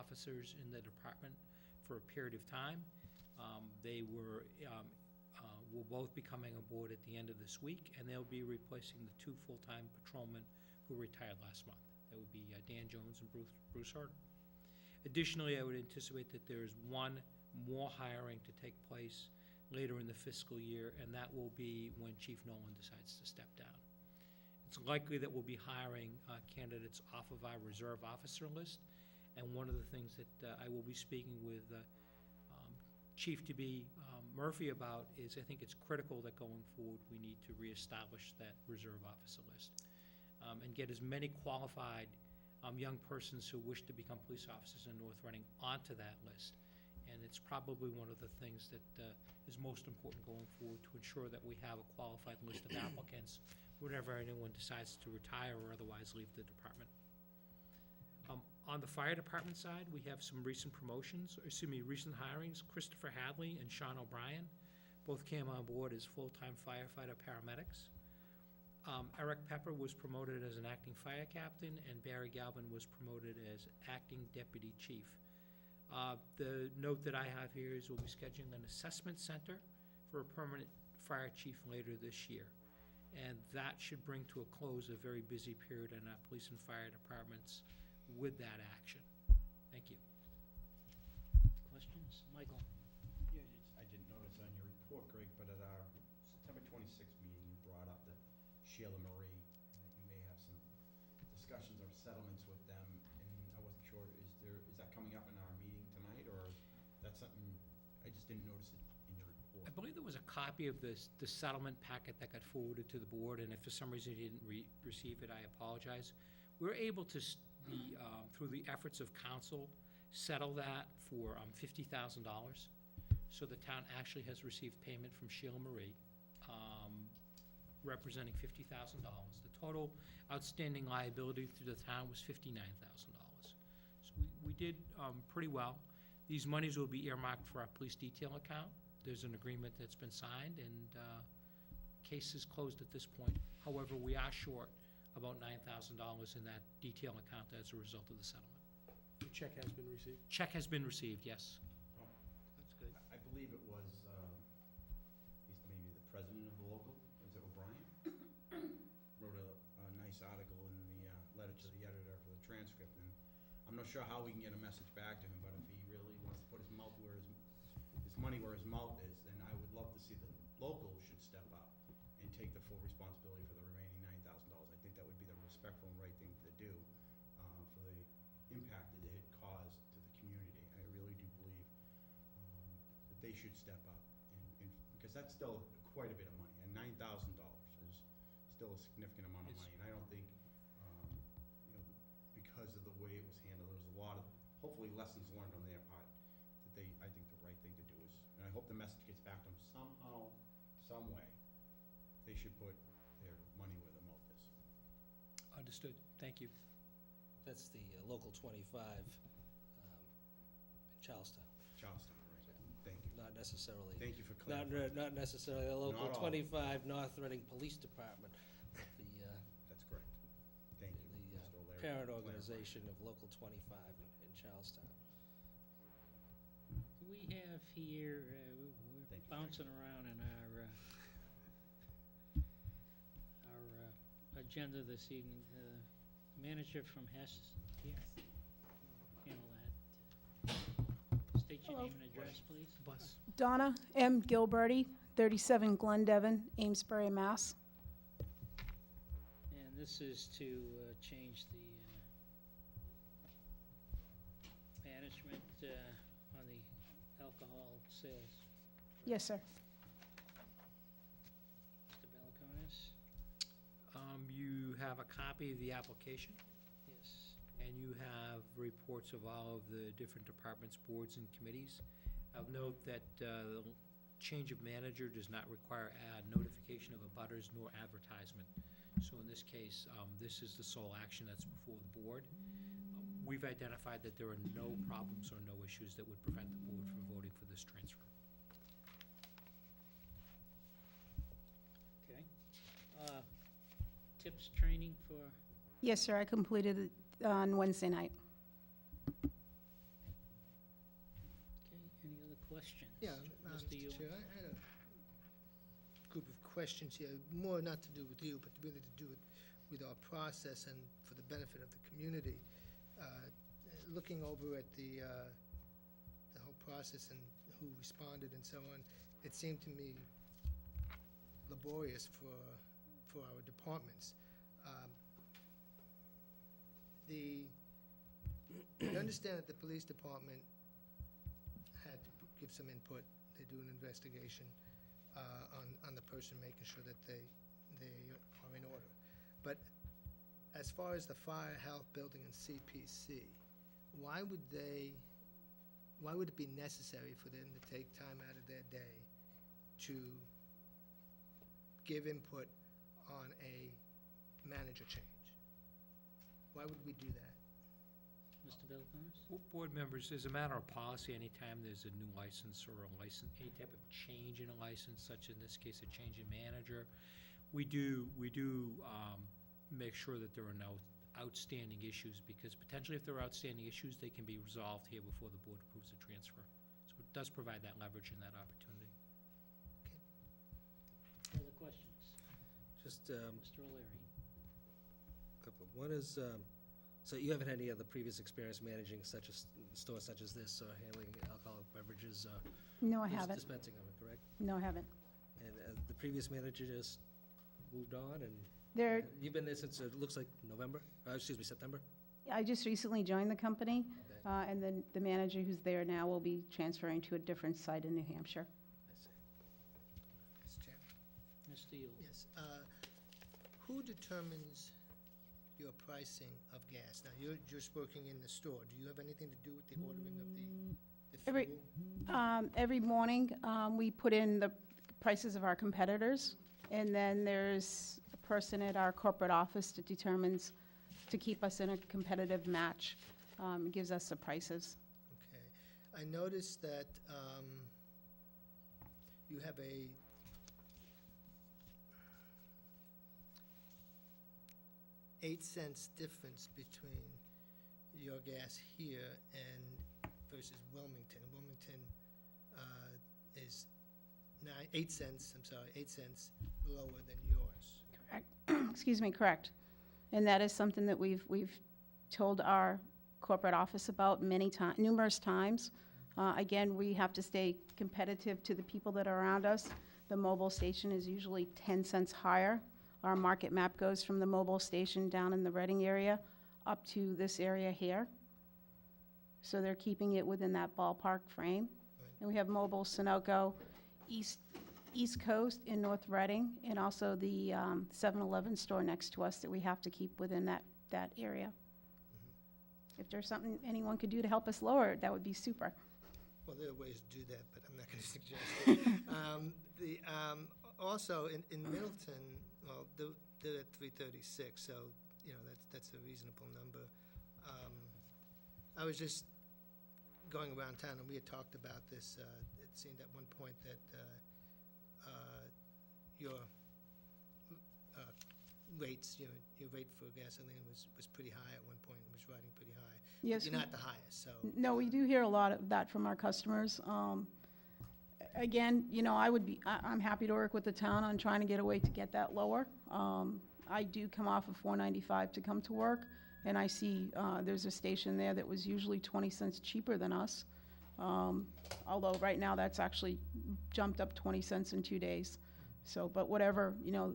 officers in the department for a period of time. They will both be coming aboard at the end of this week, and they'll be replacing the 2 full-time patrolmen who retired last month. That would be Dan Jones and Bruce Hurd. Additionally, I would anticipate that there is one more hiring to take place later in the fiscal year, and that will be when Chief Nolan decides to step down. It's likely that we'll be hiring candidates off of our reserve officer list, and one of the things that I will be speaking with Chief to be Murphy about is I think it's critical that going forward we need to reestablish that reserve officer list and get as many qualified young persons who wish to become police officers in North Reading onto that list. And it's probably one of the things that is most important going forward to ensure that we have a qualified list of applicants whenever anyone decides to retire or otherwise leave the department. On the fire department side, we have some recent recent hirings. Christopher Hadley and Sean O'Brien both came on board as full-time firefighter paramedics. Eric Pepper was promoted as an acting fire captain, and Barry Galvin was promoted as acting deputy chief. The note that I have here is we'll be scheduling an assessment center for a permanent fire chief later this year. And that should bring to a close a very busy period in our police and fire departments with that action. Thank you. Questions? Michael? Yeah, I didn't notice on your report, Greg, but at our September 26th meeting, you brought up the Sheila Marie, and that you may have some discussions or settlements with them, and I wasn't sure, is that coming up in our meeting tonight, or that's something, I just didn't notice it in your report. I believe there was a copy of the settlement packet that got forwarded to the board, and if for some reason you didn't receive it, I apologize. We're able to through the efforts of council, settle that for $50,000. So the town actually has received payment from Sheila Marie, representing $50,000. The total outstanding liability through the town was $59,000. So we did pretty well. These monies will be earmarked for our police detail account. There's an agreement that's been signed, and case is closed at this point. However, we are short about $9,000 in that detail account as a result of the settlement. The check has been received? Check has been received, yes. Well, That's good. I believe it was, he's maybe the president of the local, is it O'Brien? Wrote a nice article in the letter to the editor for the transcript, and I'm not sure how we can get a message back to him, but if he really wants to put his mouth where his money where his mouth is, then I would love to see the local should step up and take the full responsibility for the remaining $9,000. I think that would be the respectful and right thing to do for the impact that it had caused to the community. I really do believe that they should step up, and because that's still quite a bit of money, and $9,000 is still a significant amount of money. And I don't think, because of the way it was handled, there was a lot of hopefully lessons learned on their part. That I think the right thing to do is, and I hope the message gets back to them somehow, some way. They should put their money where their mouth is. Understood. Thank you. That's the Local 25 in Charlestown. Charlestown, right. Thank you. Not necessarily. Thank you for clarifying. Not necessarily the Local Not all. 25 North Reading Police Department, but the That's correct. Thank you, Mr. O'Leary. parent for organization of Local 25 in Charlestown. Do we have here, we're Thank you. bouncing around in our agenda this evening, manager from Hess here. Handle that. State your Hello. name and address, please. Bus. Donna M. Gilberty, 37 Glendevon, Amesbury, Mass. And this is to change the management on the alcohol sales. Yes, sir. Mr. Balakonis? You have a copy of the application, Yes. and you have reports of all of the different departments, boards, and committees. I'll note that the change of manager does not require notification of abutters nor advertisement. So in this case, this is the sole action that's before the board. We've identified that there are no problems or no issues that would prevent the board from voting for this transfer. Okay. Tips training for, Yes, sir. I completed it on Wednesday night. questions. Yeah, Mr. Yule? Mr. Chair, I had a group of questions here, more not to do with you, but really to do with our process and for the benefit of the community. Looking over at the whole process and who responded and so on, it seemed to me laborious for our departments. I understand that the police department had to give some input. They do an investigation on the person, making sure that they are in order. But as far as the fire, health, building, and CPC, why would it be necessary for them to take time out of their day to give input on a manager change? Why would we do that? Mr. Villapalooza? Board members, as a matter of policy, anytime there's a new license or any type of change in a license, such in this case, a change in manager, we do make sure that there are no outstanding issues, because potentially if there are outstanding issues, they can be resolved here before the board approves the transfer. So it does provide that leverage and that opportunity. Further questions? Just Mr. O'Leary? couple. One is, so you haven't had any other previous experience managing such a store such as this, or handling alcoholic beverages, No, I haven't. dispensing of it, correct? No, I haven't. And the previous manager just moved on, and There, you've been there since, it looks like November, September? I just recently joined the company, Okay. and then the manager who's there now will be transferring to a different site in New Hampshire. I see. Mr. Chair? Mr. Yule? Yes. Who determines your pricing of gas? Now, you're just working in the store. Do you have anything to do with the ordering of the Every- fuel? Every morning, we put in the prices of our competitors, and then there's a person at our corporate office that determines, to keep us in a competitive match, gives us the prices. Okay. I noticed that you have a $0.08 difference between your gas here and versus Wilmington. Wilmington is 8 cents, I'm sorry, 8 cents lower than yours. Correct. Excuse me, correct. And that is something that we've told our corporate office about numerous times. Again, we have to stay competitive to the people that are around us. The mobile station is usually 10 cents higher. Our market map goes from the mobile station down in the Reading area up to this area here. So they're keeping it within that ballpark frame. Right. And we have mobile Sunoco, East Coast in North Reading, and also the 7-Eleven store next to us that we have to keep within that area. If there's something anyone could do to help us lower it, that would be super. Well, there are ways to do that, but I'm not going to suggest it. Also, in Middleton, well, they're at 336, so, that's a reasonable number. I was just going around town, and we had talked about this. It seemed at one point that your rates, your rate for gasoline was pretty high at one point. It was riding pretty high. But Yes, you're we- not the highest, so. No, we do hear a lot of that from our customers. Again, I'm happy to work with the town on trying to get a way to get that lower. I do come off of 495 to come to work, and I see there's a station there that was usually 20 cents cheaper than us. Although right now that's actually jumped up 20 cents in 2 days. So, but whatever,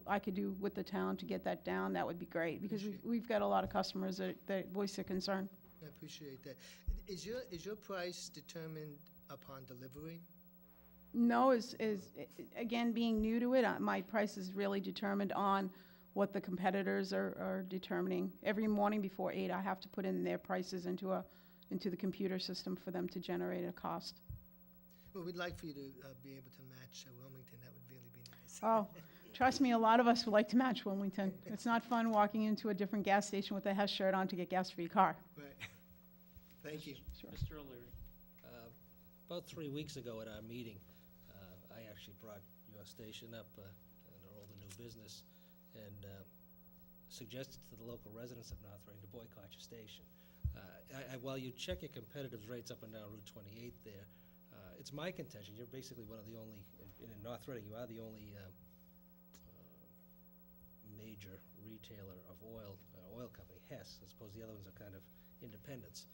I could do with the town to get that down, that would be great, because we've got a lot of customers that voice their concern. I appreciate that. Is your price determined upon delivery? No, again, being new to it, my price is really determined on what the competitors are determining. Every morning before 8, I have to put in their prices into the computer system for them to generate a cost. Well, we'd like for you to be able to match Wilmington. That would really be nice. Oh, trust me, a lot of us would like to match Wilmington. It's not fun walking into a different gas station with a Hess shirt on to get gas for your car. Right. Thank you. Sure. Mr. O'Leary? About 3 weeks ago at our meeting, I actually brought your station up under all the new business and suggested to the local residents of North Reading to boycott your station. While you check your competitive rates up and down Route 28 there, It's my contention, you're basically one of the only, in North Reading, you are the only major retailer of oil company, Hess. I suppose the other ones are kind of independents.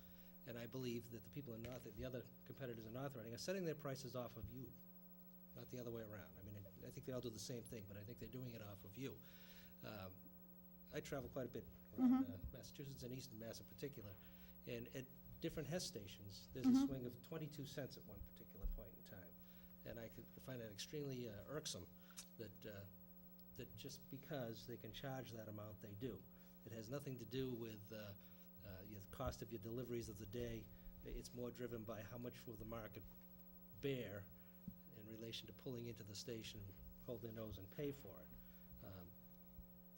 And I believe that the people in the other competitors in North Reading are setting their prices off of you, not the other way around. I mean, I think they all do the same thing, but I think they're doing it off of you. I travel quite a bit around Massachusetts and Eastern Mass in particular, and at different Hess stations, there's a swing of 22 cents at one particular point in time. And I find that extremely irksome that just because they can charge that amount, they do. It has nothing to do with the cost of your deliveries of the day. It's more driven by how much will the market bear in relation to pulling into the station, hold their nose and pay for it.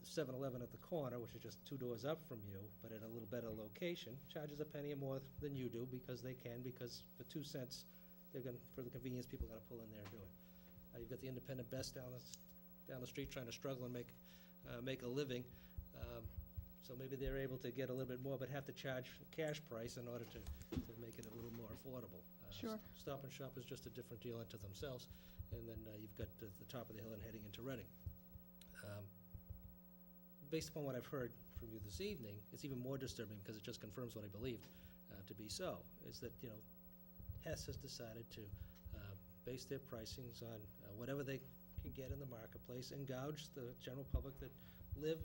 The 7-Eleven at the corner, which is just 2 doors up from you, but at a little better location, charges a penny or more than you do because they can, because for 2 cents, for the convenience, people are gonna pull in there and do it. You've got the independent Best down the street trying to struggle and make a living. So maybe they're able to get a little bit more, but have to charge a cash price in order to make it a little more affordable. Sure. Stop and Shop is just a different deal unto themselves. And then you've got the top of the hill and heading into Reading. Based upon what I've heard from you this evening, it's even more disturbing because it just confirms what I believed to be so, is that, Hess has decided to base their pricings on whatever they can get in the marketplace and gouge the general public that live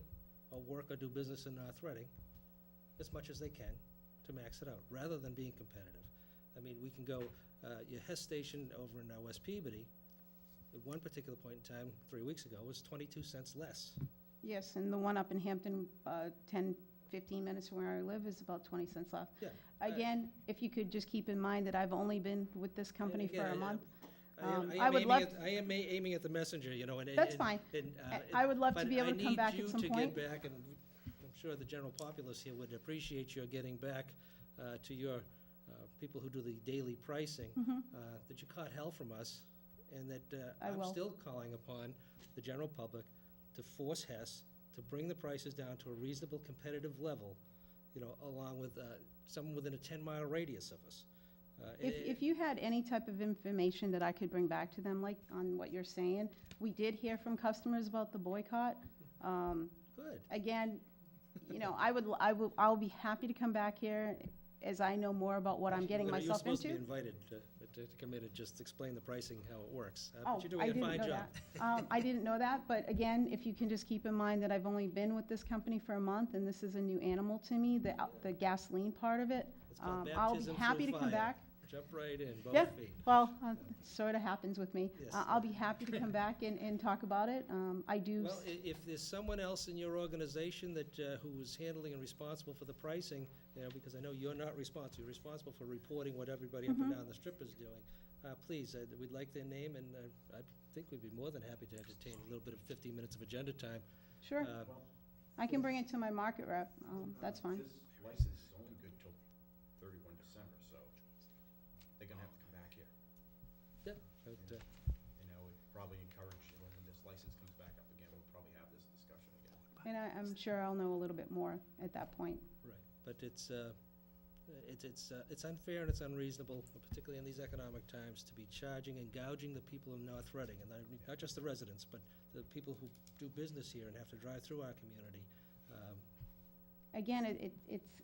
or work or do business in North Reading as much as they can to max it out, rather than being competitive. I mean, we can go, your Hess station over in West Peabody, at one particular point in time, 3 weeks ago, was 22 cents less. Yes, and the one up in Hampton, 10, 15 minutes from where I live, is about 20 cents less. Yeah. Again, if you could just keep in mind that I've only been with this company for a month. I am aiming at the messenger, and. That's fine. I would love to be able to come back at some But I need you to point. get back, and I'm sure the general populace here would appreciate your getting back to your people who do the daily pricing, that you caught hell from us, and that I I'm will. still calling upon the general public to force Hess to bring the prices down to a reasonable competitive level, along with someone within a 10-mile radius of us. If you had any type of information that I could bring back to them, like on what you're saying, we did hear from customers about the boycott. Good. Again, I'll be happy to come back here as I know more about what I'm getting myself You're supposed to be into. invited to come in and just explain the pricing, how it works. Oh, But you're I doing a didn't fine know job. that. I didn't know that, but again, if you can just keep in mind that I've only been with this company for a month, and this is a new animal to me, the gasoline part of it. It's called I'll be baptism happy to through come fire. back. Jump right in, both Yeah, feet. well, sort of happens with me. Yes. I'll be happy to come back and talk about it. I do, Well, if there's someone else in your organization that, who is handling and responsible for the pricing, because I know you're not responsible, you're responsible for reporting what everybody up and down the strip is doing, please, we'd like their name, and I think we'd be more than happy to entertain a little bit of 15 minutes of agenda time. sure, I can bring it to my market rep. That's fine. This license is only good till 31 December, so they're gonna have to come back here. Yeah. But, It probably encourage, when this license comes back up again, we'll probably have this discussion again. And I'm sure I'll know a little bit more at that point. Right, but it's unfair and it's unreasonable, particularly in these economic times, to be charging and gouging the people of North Reading, and not just the residents, but the people who do business here and have to drive through our community. Again,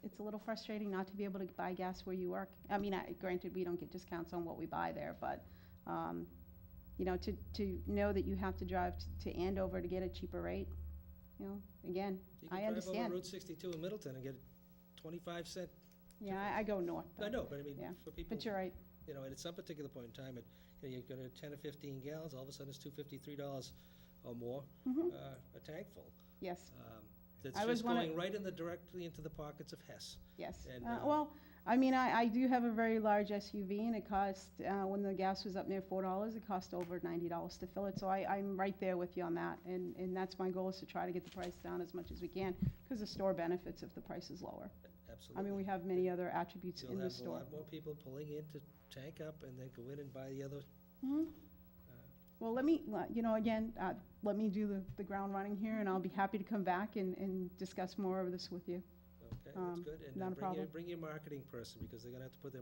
it's a little frustrating not to be able to buy gas where you work. I mean, granted, we don't get discounts on what we buy there, but, to know that you have to drive to Andover to get a cheaper rate, again, You I can drive understand. over Route 62 in Middleton and get 25-cent. Yeah, I go north. I know, but I mean, Yeah, for people, but you're right. and at some particular point in time, you've got 10 or 15 gallons, all of a sudden it's $2.53 or more, a tank full. Yes, That's I was just wondering- going right directly into the pockets of Hess. yes. And, Well, I mean, I do have a very large SUV, and it cost, when the gas was up near $4, it cost over $90 to fill it. So I'm right there with you on that, and that's my goal, is to try to get the price down as much as we can, because the store benefits if the price is lower. Absolutely. I mean, we have many other attributes in the You'll have a store. lot more people pulling in to tank up and then go in and buy the other. Well, let me do the ground running here, and I'll be happy to come back and discuss more of this with you. Okay, that's good. And not a problem. bring your marketing person, because they're gonna have to put their